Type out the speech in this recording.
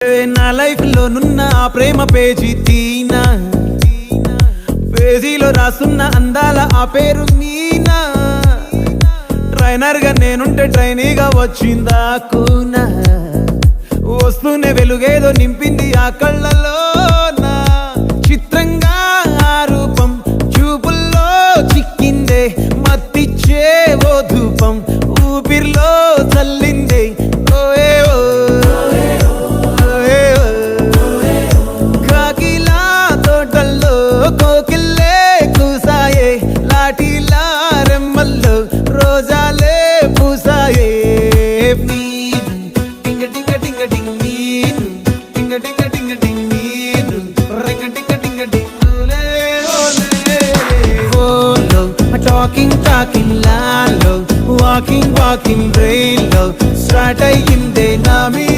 నా లైఫ్ లో నున్న ఆ ప్రేమ పేజీ తీనా, పేజీలో రాసున్న అందాల ఆ పేరు మీనా. ట్రైనర్ గా నేనుంటే ట్రైనీగా వచ్చిందా కూనా, వస్తూనే వెలుగేదో నింపింది ఆ కళ్ళలో. చిత్రంగా ఆ రూపం చూపుల్లో చిక్కిందే, మత్తిచ్చే ఓ ధూపం ఊపిరిలో చల్లిందే. కాకిలా తోటల్లో కోకిల్లే కూసాయే, లాఠీలా రెమ్మల్లో రోజాలే పూసాయే. టింగ టింగ టింగ టింగ్ నీరు, టింగ టింగ టింగ టింగ్ నీరు, రింగ టింగ టింగ టింగులే ఓలో. టాకింగ్ టాకింగ్ లాలో, వాకింగ్ వాకింగ్ బ్రెయిన్లో స్టార్ట్ అయ్యిందే నా మీ